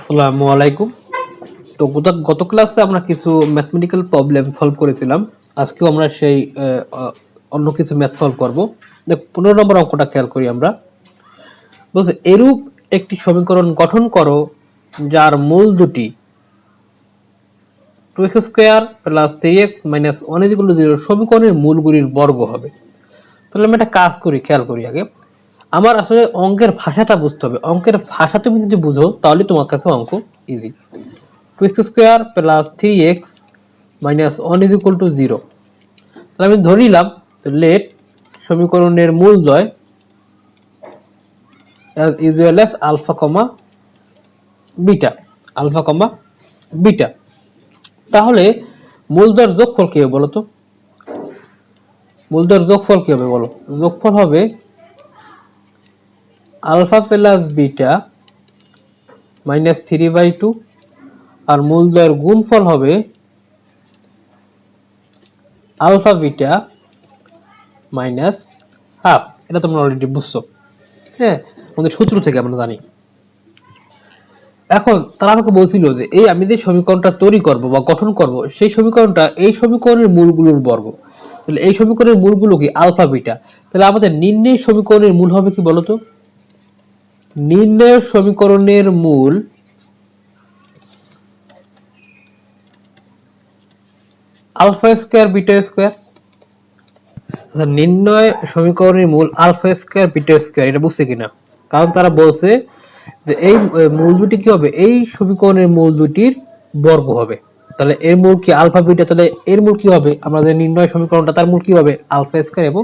আসসালামু আলাইকুম। তো গত ক্লাসে আমরা কিছু ম্যাথমেটিক্যাল প্রবলেম সলভ করেছিলাম। আজকেও আমরা সেই অন্য কিছু ম্যাথ সলভ করব। দেখো 15 নম্বর অঙ্কটা খেয়াল করি আমরা। বলছে এরূপ একটি সমীকরণ গঠন করো যার মূল দুটি 2x square plus 3x minus 1 = 0 সমীকরণের মূলগুলির বর্গ হবে। তাহলে আমরা একটা কাজ করি, খেয়াল করি আগে। আমার আসলে অঙ্কের ভাষাটা বুঝতে হবে। অঙ্কের ভাষা তুমি যদি বুঝো তাহলে তোমার কাছে অঙ্ক easy. 2x square plus 3x minus 1 = 0। তাহলে আমি ধরে নিলাম লেট সমীকরণের মূলদ্বয় as usual as alpha comma beta. তাহলে মূলদ্বয়ের যোগফল কি হবে বলো তো? মূলদ্বয়ের যোগফল কি হবে বলো? যোগফল হবে আলফা প্লাস বিটা মাইনাস 3/2 আর মূলদ্বয়ের গুণফল হবে আলফা বিটা মাইনাস হাফ। এটা তোমরা অলরেডি বুঝছো, হ্যাঁ, আমাদের সূত্র থেকে আমরা জানি। এখন তারা আমাকে বলছিল যে এই আমি যে সমীকরণটা তৈরি করব বা গঠন করব সেই সমীকরণটা এই সমীকরণের মূলগুলোর বর্গ। তাহলে এই সমীকরণের মূলগুলো কি আলফা বিটা। তাহলে আমাদের নির্ণয় সমীকরণের মূল হবে কি বলতো? নির্ণয় সমীকরণের মূল আলফা স্কয়ার বিটা স্কয়ার। নির্ণয় সমীকরণের মূল আলফা স্কয়ার বিটা স্কয়ার। এটা বুঝতে কিনা? কারণ তারা বলছে যে এই মূল দুটি কি হবে? এই সমীকরণের মূল দুটির বর্গ হবে। তাহলে এর মূল কি আলফা বিটা, তাহলে এর মূল কি হবে? আমাদের নির্ণয় সমীকরণটা তার মূল কি হবে? আলফা স্কয়ার এবং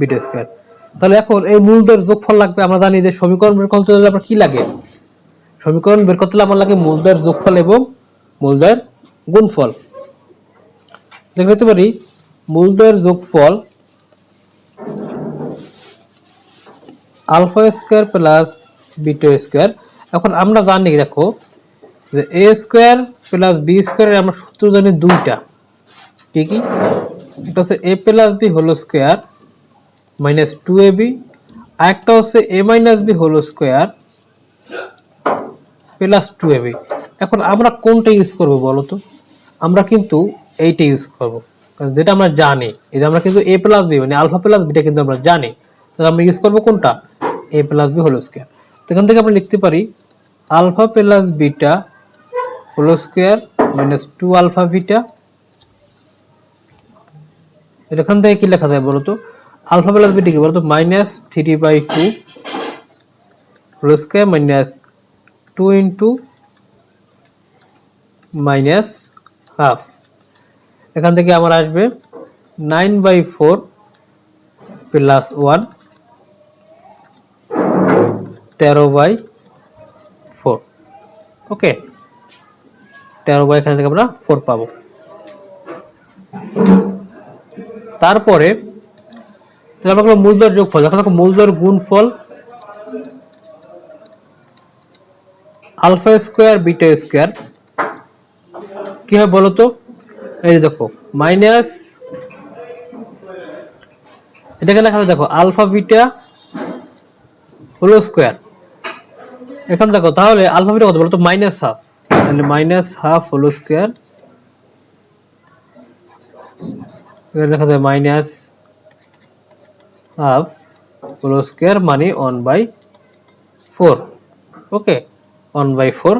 বিটা স্কয়ার। তাহলে এখন এই মূলদের যোগফল লাগবে। আমরা জানি যে সমীকরণ বের করতে হলে আমরা কি লাগে? সমীকরণ বের করতে হলে আমার লাগে মূলদের যোগফল এবং মূলদের গুণফল। লিখতে পারি মূলদের যোগফল alpha square plus beta square. এখন আমরা জানি দেখো যে এ স্কয়ার প্লাস বি স্কয়ারের আমরা সূত্র জানি দুইটা। কি কি? একটা হচ্ছে a plus b whole square minus 2ab, আরেকটা হচ্ছে a minus b whole square plus 2ab। এখন আমরা কোনটা ইউজ করব বলো তো? আমরা কিন্তু এইটা ইউজ করব, কারণ যেটা আমরা জানি। এই যে আমরা কিন্তু এ প্লাস বি মানে আলফা প্লাস বিটা কিন্তু আমরা জানি। তাহলে আমরা ইউজ করব কোনটা? A plus b whole square. তো এখান থেকে আমরা লিখতে পারি alpha plus beta whole square minus 2 alpha beta. এখান থেকে কি লেখা যায় বলতো? আলফা প্লাস বিটা কি বলতো? Minus 3/2 whole square minus 2 into minus half. এখান থেকে আমার আসবে 9/4 প্লাস 1 13/4। ওকে, 13 এখান থেকে আমরা 4 পাবো। তারপরে আমরা মূলদ্বয়ের যোগফল, যখন মূলদ্বয়ের গুণফল আলফা স্কয়ার বিটা স্কয়ার কি হয় বলতো? এই যে দেখো মাইনাস, এটাকে লেখা দেখো আলফা বিটা হোল স্কয়ার। এখন দেখো তাহলে আলফা বিটা কত বলতো? Minus half. তাহলে মাইনাস হাফ হোল স্কয়ার, এখানে লেখা যায় মাইনাস হাফ হোল স্কয়ার মানে 1/4। ওকে, 1/4।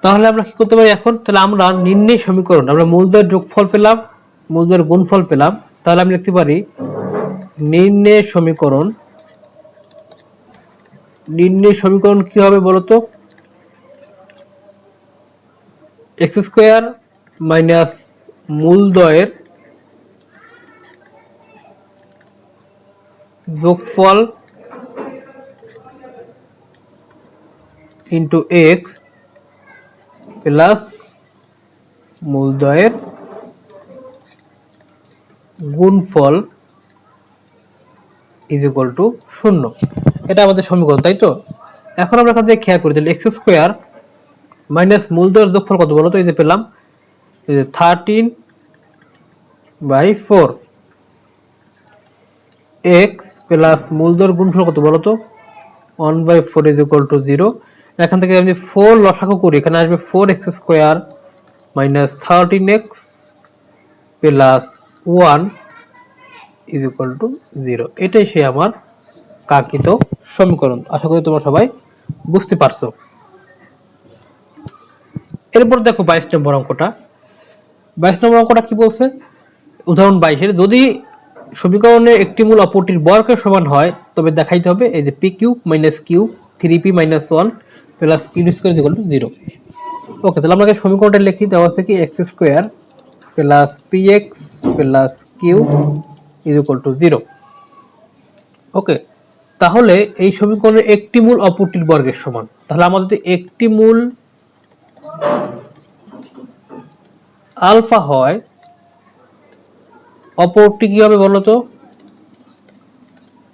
তাহলে আমরা কি করতে পারি এখন? তাহলে আমরা নির্ণয় সমীকরণ, আমরা মূলদ্বয়ের যোগফল পেলাম, মূলদ্বয়ের গুণফল পেলাম। তাহলে আমি লিখতে পারি নির্ণয় সমীকরণ কি হবে বলতো? এক্স স্কয়ার মাইনাস মূলদ্বয়ের যোগফল ইন্টু এক্স প্লাস মূলদ্বয়ের গুণফল ইজ ইকুয়াল টু 0। এটা আমাদের সমীকরণ, তাই তো? এখন আমরা এখান থেকে খেয়াল করি তাহলে এক্স স্কয়ার মাইনাস মূলদ্বয়ের যোগফল কত বলতো? এই যে পেলাম 13/4 এক্স প্লাস মূলদ্বয়ের গুণফল কত বলতো? 1/4 ইজ ইকুয়াল টু 0। এখান থেকে আমি 4 লসাগু করি, এখানে আসবে 4x square minus 13x plus 1 is equal to 0। এটাই সে আমার কাঙ্ক্ষিত সমীকরণ। আশা করি তোমরা সবাই বুঝতে পারছো। এরপর দেখো 22 নম্বর অঙ্কটা। 22 নম্বর অঙ্কটা কি বলছে, উদাহরণ 22-এর, যদি সমীকরণের একটি মূল অপরটির বর্গের সমান হয় তবে দেখাইতে হবে এই যে p cube minus q 3p minus 1 plus q square is equal to 0। Okay, তাহলে আমরা সমীকরণটা লিখি, দেওয়া আছে কি x square plus p x plus q is equal to 0। Okay, তাহলে এই সমীকরণের একটি মূল অপরটির বর্গের সমান, তাহলে আমাদের যদি একটি মূল আলফা হয় অপরটি কি হবে বলতো,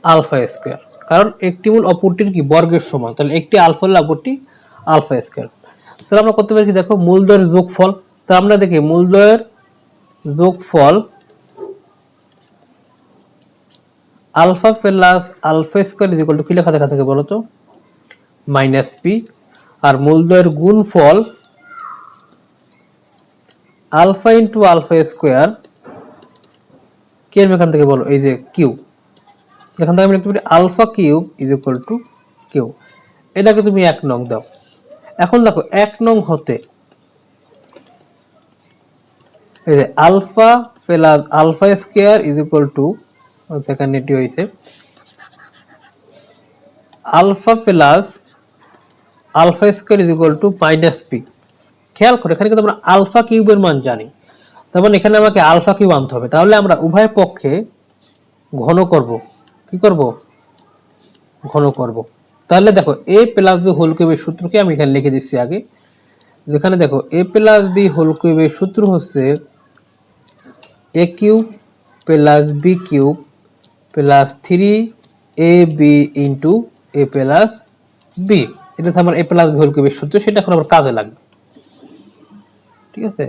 আলফা স্কোয়ার, কারণ একটি মূল অপরটির কি বর্গের সমান, তাহলে একটি আলফা হলে অপরটি আলফা স্কোয়ার। তাহলে আমরা করতে পারি কি, দেখো মূলদ্বয়ের যোগফল, তা আমরা দেখি মূলদ্বয়ের যোগফল alpha plus alpha square is equal to কি লেখা দেখা থাকে বলতো, মাইনাস পি। আর মূলদ্বয়ের গুণফল আলফা ইন্টু আলফা স্কোয়ার কি আসবে এখান থেকে বলো, এই যে কিউ, এখান থেকে আমি লিখতে পারি alpha cube is equal to q. এটাকে তুমি 1 নং দাও। এখন দেখো 1 নং হতে এই যে alpha plus alpha square is equal to, এখানে এটি হয়েছে alpha plus alpha square is equal to minus p. খেয়াল করো এখানে কিন্তু আমরা আলফা কিউবের মান জানি, তার মানে এখানে আমাকে আলফা কিউব আনতে হবে। তাহলে আমরা উভয় পক্ষে ঘন করব, কি করব, ঘন করব। তাহলে দেখো এ প্লাস বি হোল কিউবের সূত্রকে আমি এখানে লিখে দিচ্ছি আগে। এখানে দেখো এ প্লাস বি হোল কিউবের সূত্র হচ্ছে a cube plus b cube plus 3ab into a plus b. এটা হচ্ছে আমার এ প্লাস বি হোল কিউবের সূত্র, সেটা এখন আমার কাজে লাগবে। ঠিক আছে,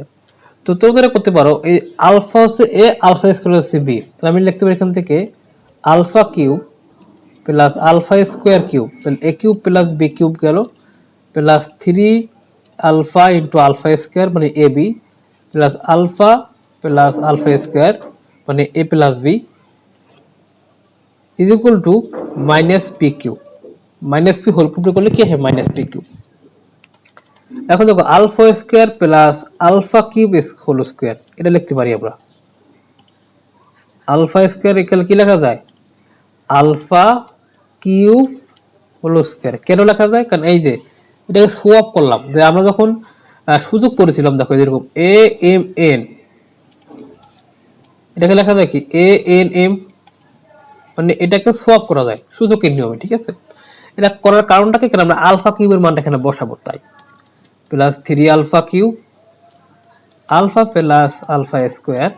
তো তোমরা করতে পারো এই আলফা হচ্ছে এ, আলফা স্কয়ার হচ্ছে বি, তাহলে আমি লিখতে পারি এখান থেকে alpha cube plus alpha square cube, তাহলে a cube plus b cube গেল plus 3 alpha into alpha square মানে a b plus alpha plus alpha square মানে a plus b is equal to minus p cube. Minus p whole cube করলে কি হয়, minus p cube. এখন দেখো alpha square plus alpha cube whole square, এটা লিখতে পারি আমরা আলফা স্কোয়ার ইকুয়াল কি লেখা যায়, আলফা কিউব হোল স্কোয়ার। কেন লেখা যায়, কারণ এই যে এটাকে সোয়াপ করলাম, যে আমরা যখন সুযোগ করেছিলাম দেখো যেরকম এ এম এন, এটাকে লেখা যায় কি এ এন এম, মানে এটাকে সোয়াপ করা যায় সূচকের নিয়মে। ঠিক আছে, এটা করার কারণটাকে কেন, আমরা আলফা কিউবের মানটা এখানে বসাবো, তাই plus 3 alpha cube alpha plus alpha square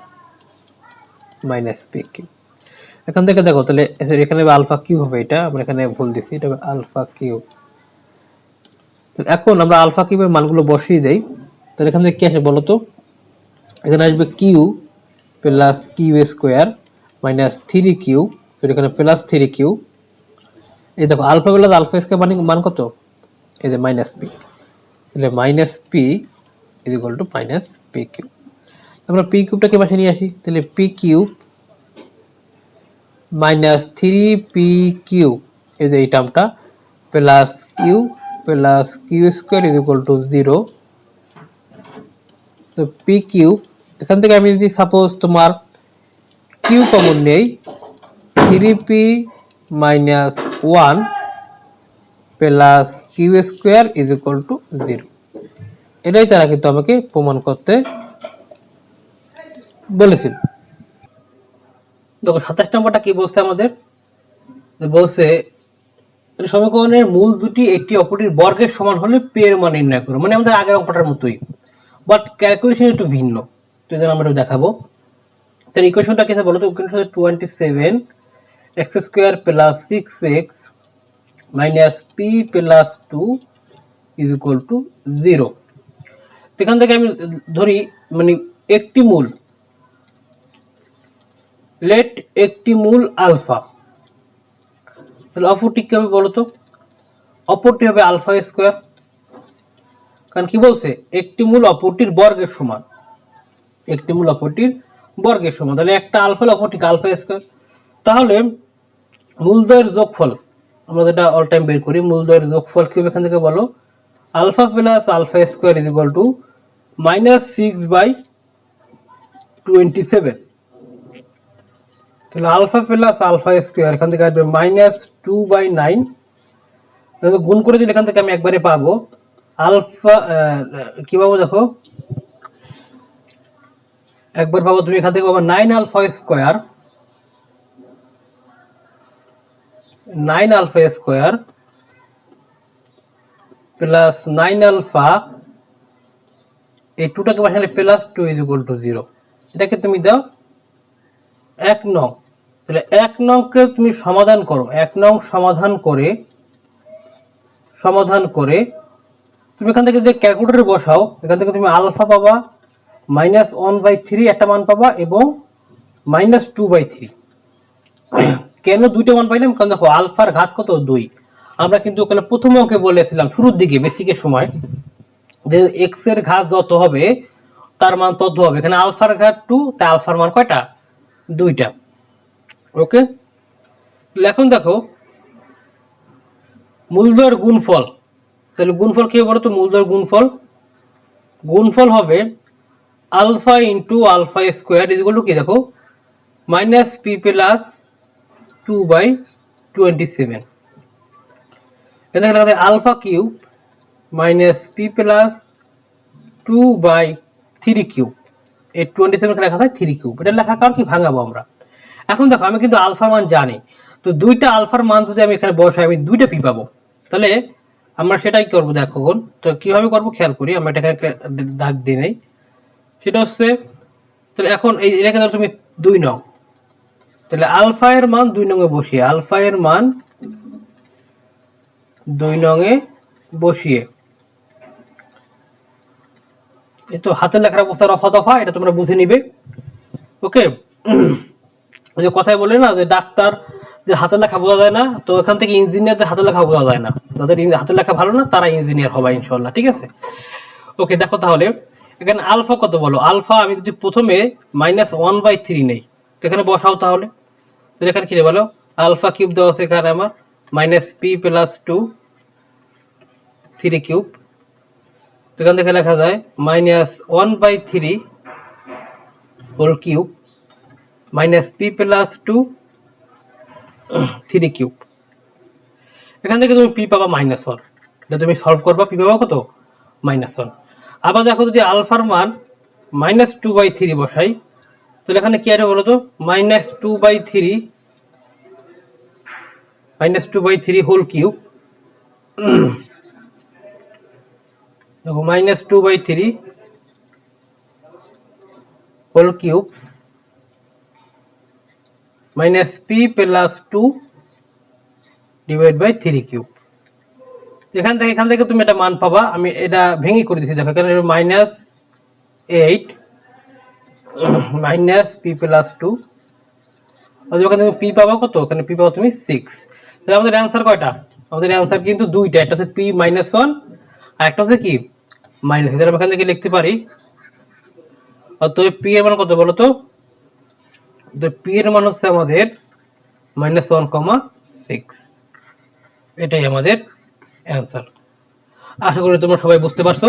minus p cube. এখান থেকে দেখো তাহলে এখানে আলফা কিউব হবে, এটা আমরা এখানে ভুল দিচ্ছি, এটা হবে আলফা কিউব। এখন আমরা আলফা কিউবের মানগুলো বসিয়ে দেই, তাহলে এখান থেকে কি আসে বলো তো, এখানে আসবে q plus q square minus 3 q, এখানে প্লাস 3 কিউ। এই দেখো আলফা প্লাস আলফা স্কোয়ার মান কত, এই যে মাইনাস পি, তাহলে minus p is equal to minus p cube. আমরা পি কিউবটাকে পাশে নিয়ে আসি, তাহলে p cube minus 3 p cube, এই যে এই টার্মটা plus q plus q square is equal to 0। তো পি কিউব, এখান থেকে আমি যদি সাপোজ তোমার কিউ কমন নেই, 3p minus 1 plus q square is equal to 0। এটাই তারা কিন্তু আমাকে প্রমাণ করতে বলেছিল। দেখো 27 নম্বরটা কি বলছে আমাদের, বলছে সমীকরণের মূল দুটি একটি অপরটির বর্গের সমান হলে পি এর মান নির্ণয় করো, মানে আমাদের আগের অঙ্কটার মতোই, বাট ক্যালকুলেশন একটু ভিন্ন। তো আমরা দেখাবো। তার ইকুয়েশনটা কি বলতো, equation 27 x square plus 6x minus P plus 2 is equal to 0। এখান থেকে আমি ধরি মানে একটি মূল, লেট একটি মূল আলফা, তাহলে অপরটি কি হবে বলতো, অপরটি হবে আলফা স্কোয়ার, কারণ কি বলছে একটি মূল অপরটির বর্গের সমান, একটি মূল অপরটির বর্গের সমান, তাহলে একটা আলফা অপরটি আলফা স্কোয়ার। তাহলে মূলদ্বয়ের যোগফল আমরা যেটা অল টাইম বের করি, মূলদ্বয়ের যোগফল কি হবে এখান থেকে বলো, alpha plus alpha square is equal to -6/27। তাহলে আলফা প্লাস আলফা স্কোয়ার এখান থেকে আসবে -2/9, গুণ করে দিলে এখান থেকে আমি একবারে পাবো আলফা, কি পাবো দেখো, একবার পাবো তুমি এখান থেকে পাবো 9 alpha square, 9 alpha square plus 9 alpha, এই 2টাকে বসালে +2 ইজ ইকুয়াল টু 0। এটাকে তুমি দাও 1 নং, তাহলে 1 নংকে তুমি সমাধান করো, 1 নং সমাধান করে তুমি এখান থেকে যদি ক্যালকুলেটরে বসাও, এখান থেকে তুমি আলফা পাবা -1/3 একটা মান পাবা এবং -2/3। কেন দুইটা মান পাইলাম, কারণ দেখো আলফার ঘাত কত 2। আমরা কিন্তু ওখানে প্রথম অঙ্কে বলেছিলাম শুরুর দিকে বেসিকের সময় যে এক্স এর ঘাত যত হবে তার মান তত হবে, এখানে আলফার ঘাত 2, তাই আলফার মান কয়টা, 2টা। ওকে, এখন দেখো মূলদ্বয়ের গুণফল, তাহলে গুণফল কি হবে বলো তো, মূলদ্বয়ের গুণফল হবে alpha into alpha square is equal to কি দেখো -p + 2/27। এখানে লেখা থাকে আলফা কিউব -p + 2/3 কিউব, এই 27 লেখা থাকে 3 কিউব, এটা লেখার কারণ কি ভাঙাবো আমরা। এখন দেখো আমি কিন্তু আলফার মান জানি, তো দুইটা আলফার মান যদি আমি এখানে বসাই আমি 2টা পি পাবো, তাহলে আমরা সেটাই করবো। দেখো তো কিভাবে করবো খেয়াল করি, আমরা এটাকে দাগ দিই নাই, সেটা হচ্ছে তাহলে এখন এই এটাকে ধরো তুমি 2 নং, তাহলে আলফা এর মান 2 নং এ বসিয়ে, আলফা এর মান 2 নং এ বসিয়ে, এই তো হাতের লেখার অবস্থা রফা দফা, এটা তোমরা বুঝে নিবে। ওকে, ওই যে কথাই বলে না যে ডাক্তার যে হাতের লেখা বোঝা যায় না, তো এখান থেকে ইঞ্জিনিয়ারদের হাতের লেখা বোঝা যায় না, যাদের হাতের লেখা ভালো না তারা ইঞ্জিনিয়ার হবে ইনশাল্লাহ, ঠিক আছে। ওকে, দেখো তাহলে এখানে আলফা কত বলো, আলফা আমি যদি প্রথমে -1/3 নেই, তো এখানে বসাও তাহলে, তো এখানে কি বলো আলফা কিউব দেওয়া আছে এখানে আমার -p + 2 3 কিউব, তো এখান থেকে লেখা যায় -1/3 হোল কিউব -p + 2 3 কিউব। এখান থেকে তুমি পি পাবা -1, এটা তুমি সলভ করবা, পি পাবা কত -1। আবার দেখো যদি আলফার মান -2/3 বসাই, তাহলে এখানে কি আছে বলো তো -2/3 হোল কিউব, দেখো -2/3 হোল কিউব -p + 2 / 3 কিউব। এখান থেকে তুমি এটা মান পাবা, আমি এটা ভেঙে করে দিচ্ছি, দেখো এখানে -8 -p + 2, আর যখন তুমি p পাবা কত, এখানে p পাবা তুমি 6। তাহলে আমাদের অ্যান্সার কয়টা, আমাদের অ্যান্সার কিন্তু দুইটা, একটা হচ্ছে p - 1 আর একটা হচ্ছে কি মাইনাস। তাহলে আমি এখান থেকে লিখতে পারি, অতএব p এর মান কত বলো তো, p এর মান হচ্ছে আমাদের -1,6, এটাই আমাদের অ্যান্সার। আশা করি তোমরা সবাই বুঝতে পারছো।